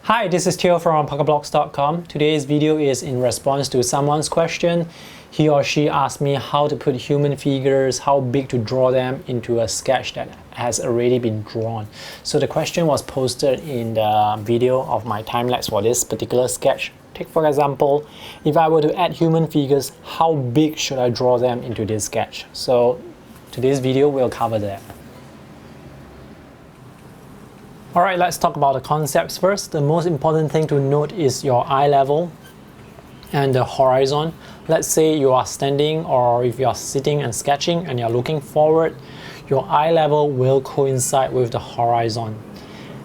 Hi, this is Theo from PocketBlocks.com. Today's video is in response to someone's question. He or she asked me how to put human figures, how big to draw them into a sketch that has already been drawn. So the question was posted in the video of my time lapse for this particular sketch. Take for example, if I were to add human figures, how big should I draw them into this sketch? So today's video will cover that. Alright, let's talk about the concepts first. The most important thing to note is your eye level and the horizon. Let's say you are standing, or if you are sitting and sketching and you're looking forward, your eye level will coincide with the horizon.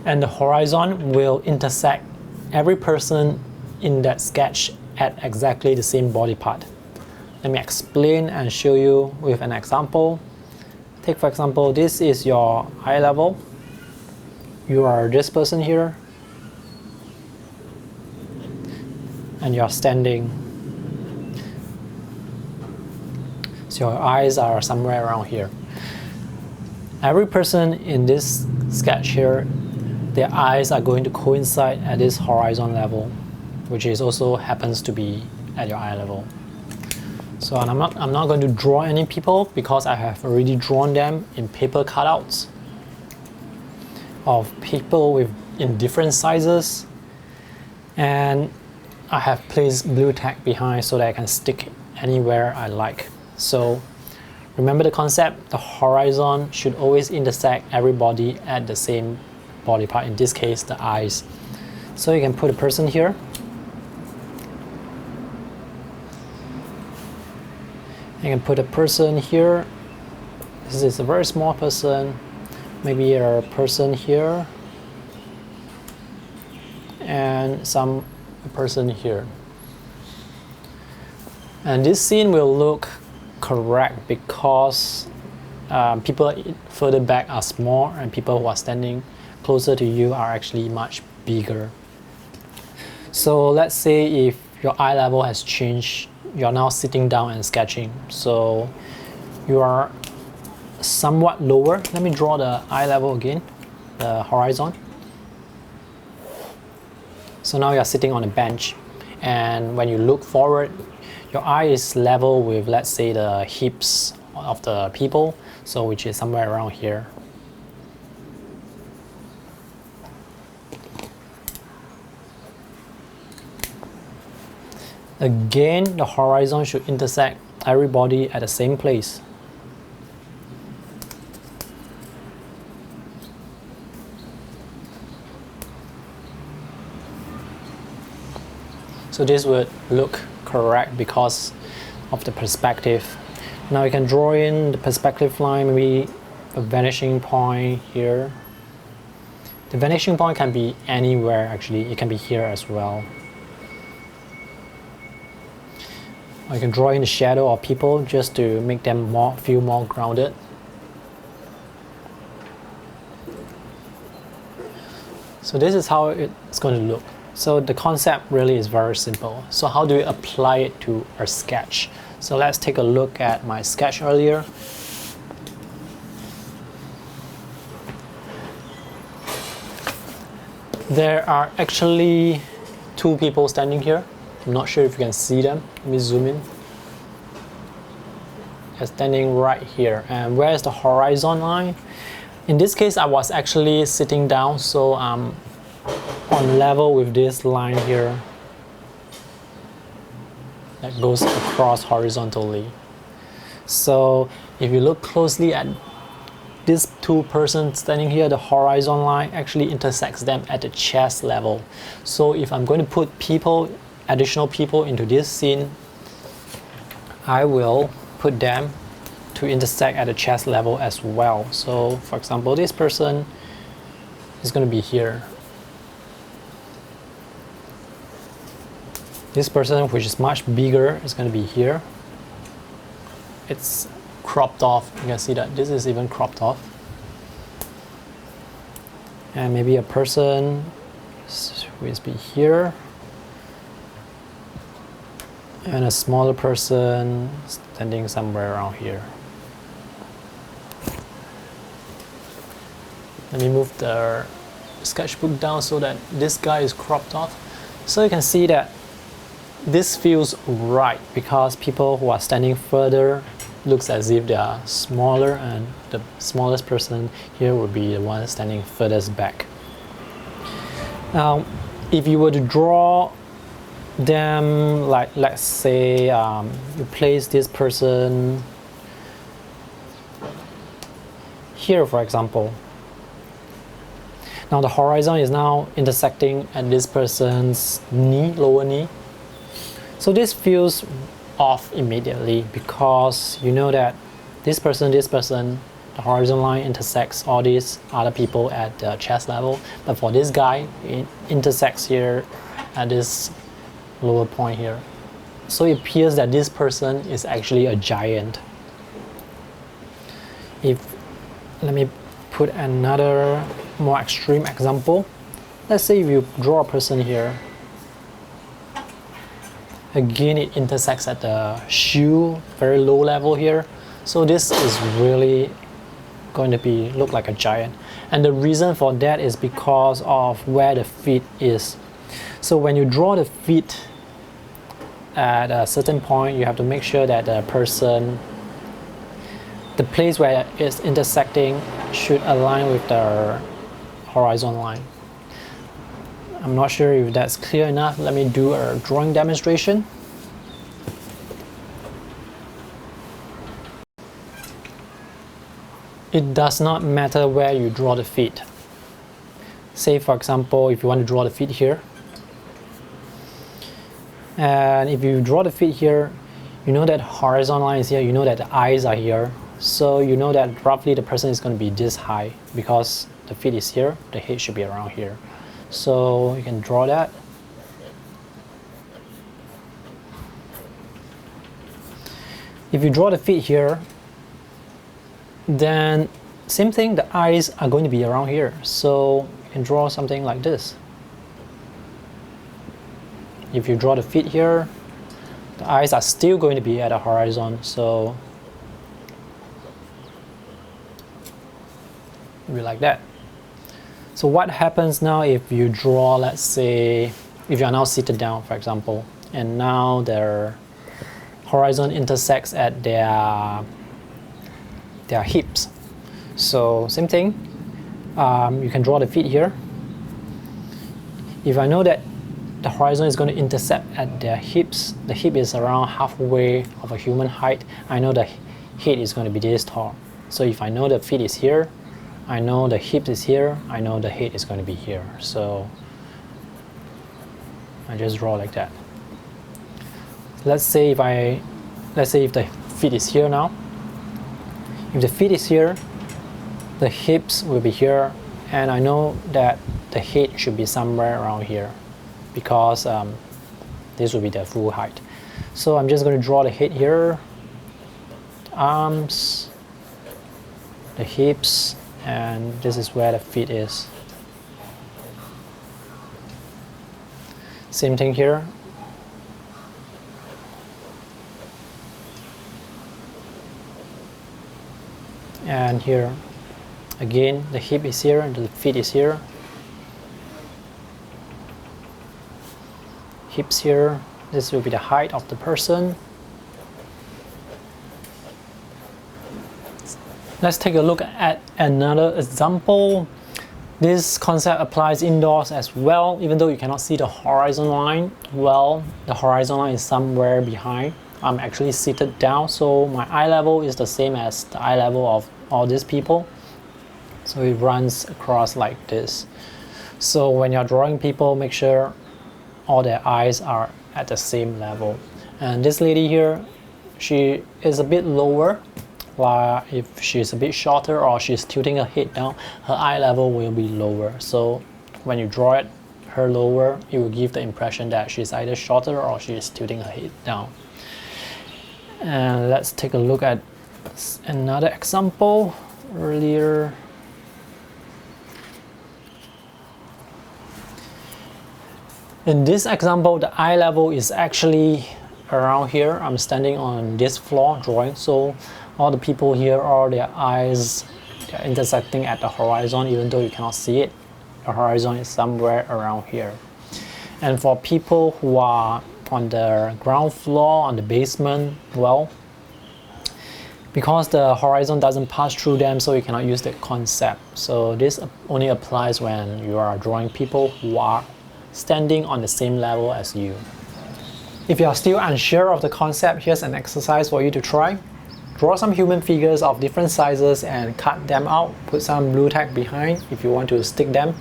And the horizon will intersect every person in that sketch at exactly the same body part. Let me explain and show you with an example. Take for example, this is your eye level. You are this person here, and you're standing, so your eyes are somewhere around here. Every person in this sketch here, their eyes are going to coincide at this horizon level, which is also happens to be at your eye level. So I'm not going to draw any people because I have already drawn them in paper cutouts of people in different sizes, and I have placed blue tack behind so that I can stick anywhere I like. So remember the concept, the horizon should always intersect everybody at the same body part, in this case the eyes. So you can put a person here, you can put a person here. This is a very small person. Maybe a person here and some person here. And this scene will look correct because people further back are small and people who are standing closer to you are actually much bigger. So let's say if your eye level has changed, you're now sitting down and sketching. So you are somewhat lower. Let me draw the eye level again, the horizon. So now you're sitting on a bench, and when you look forward, your eye is level with, let's say, the hips of the people, so which is somewhere around here. Again, the horizon should intersect everybody at the same place. So this would look correct because of the perspective. Now you can draw in the perspective line, maybe a vanishing point here. The vanishing point can be anywhere actually, it can be here as well. Or you can draw in the shadow of people just to make them feel more grounded. So this is how it's going to look. So the concept really is very simple. So how do we apply it to our sketch? So let's take a look at my sketch earlier. There are actually two people standing here. I'm not sure if you can see them. Let me zoom in. They're standing right here. And where is the horizon line? In this case, I was actually sitting down, so I'm on level with this line here that goes across horizontally. So if you look closely at these two persons standing here, the horizon line actually intersects them at the chest level. So if I'm going to put additional people into this scene, I will put them to intersect at the chest level as well. So for example, this person is going to be here. This person, which is much bigger, is going to be here. It's cropped off. You can see that this is even cropped off. And maybe a person will be here. And a smaller person standing somewhere around here. Let me move the sketchbook down so that this guy is cropped off. So you can see that this feels right because people who are standing further looks as if they are smaller, and the smallest person here would be the one standing furthest back. Now, if you were to draw them, like let's say you place this person here, for example. Now the horizon is now intersecting at this person's knee, lower knee. So this feels off immediately because you know that this person, the horizon line intersects all these other people at the chest level. But for this guy, it intersects here at this lower point here. So it appears that this person is actually a giant. Let me put another more extreme example. Let's say if you draw a person here. Again, it intersects at the shoe, very low level here. So this is really going to look like a giant. And the reason for that is because of where the feet is. So when you draw the feet at a certain point, you have to make sure that the place where it's intersecting should align with the horizon line. I'm not sure if that's clear enough. Let me do a drawing demonstration. It does not matter where you draw the feet. Say for example, if you want to draw the feet here, and if you draw the feet here, you know that horizon line is here, you know that the eyes are here, so you know that roughly the person is going to be this high because the feet is here, the head should be around here. So you can draw that. If you draw the feet here, then same thing, the eyes are going to be around here. So you can draw something like this. If you draw the feet here, the eyes are still going to be at the horizon. So it'll be like that. So what happens now if you draw, let's say, if you are now seated down, for example, and now their horizon intersects at their hips. So same thing, you can draw the feet here. If I know that the horizon is going to intersect at their hips, the hip is around halfway of a human height, I know the head is going to be this tall. So if I know the feet is here, I know the hip is here, I know the head is going to be here. So I just draw like that. Let's say if the feet is here now. If the feet is here, the hips will be here, and I know that the head should be somewhere around here because this will be the full height. So I'm just going to draw the head here, the arms, the hips, and this is where the feet is. Same thing here. And here, again, the hip is here and the feet is here. Hips here, this will be the height of the person. Let's take a look at another example. This concept applies indoors as well, even though you cannot see the horizon line. Well, the horizon line is somewhere behind. I'm actually seated down, so my eye level is the same as the eye level of all these people. So it runs across like this. So when you're drawing people, make sure all their eyes are at the same level. And this lady here, she is a bit lower. If she's a bit shorter or she's tilting her head down, her eye level will be lower. So when you draw it, her lower, it will give the impression that she's either shorter or she's tilting her head down. And let's take a look at another example earlier. In this example, the eye level is actually around here. I'm standing on this floor drawing, so all the people here, all their eyes, they're intersecting at the horizon, even though you cannot see it. your horizon is somewhere around here. And for people who are on the ground floor, on the basement, well, because the horizon doesn't pass through them, so you cannot use the concept. So this only applies when you are drawing people who are standing on the same level as you. If you are still unsure of the concept, here's an exercise for you to try. Draw some human figures of different sizes and cut them out. Put some blue tack behind if you want to stick them.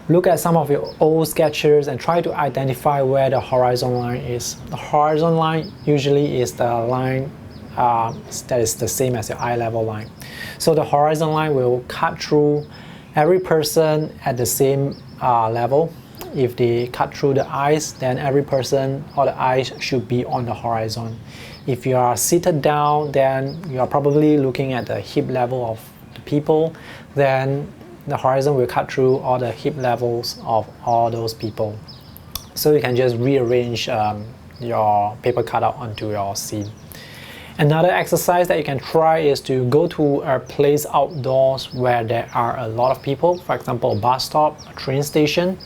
Look at some of your old sketches and try to identify where the horizon line is. The horizon line usually is the line that is the same as your eye level line. So the horizon line will cut through every person at the same level. If they cut through the eyes, then every person or the eyes should be on the horizon. If you are seated down, then you are probably looking at the hip level of the people. Then the horizon will cut through all the hip levels of all those people. So you can just rearrange your paper cutout onto your scene. Another exercise that you can try is to go to a place outdoors where there are a lot of people, for example, a bus stop, a train station.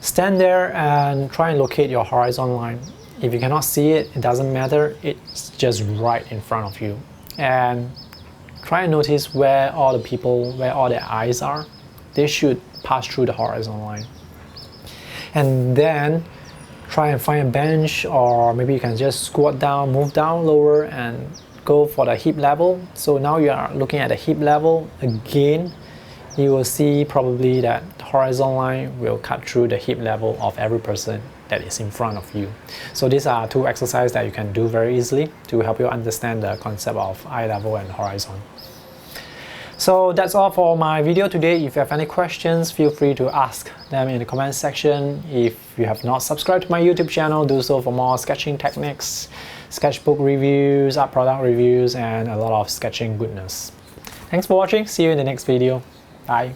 Stand there and try and locate your horizon line. If you cannot see it, it doesn't matter, it's just right in front of you. And try and notice where all the people, where all their eyes are. They should pass through the horizon line. And then try and find a bench, or maybe you can just squat down, move down lower and go for the hip level. So now you are looking at the hip level again. You will see probably that the horizon line will cut through the hip level of every person that is in front of you. So these are two exercises that you can do very easily to help you understand the concept of eye level and horizon. So that's all for my video today. If you have any questions, feel free to ask them in the comment section. If you have not subscribed to my YouTube channel, do so for more sketching techniques, sketchbook reviews, art product reviews, and a lot of sketching goodness. Thanks for watching. See you in the next video. Bye.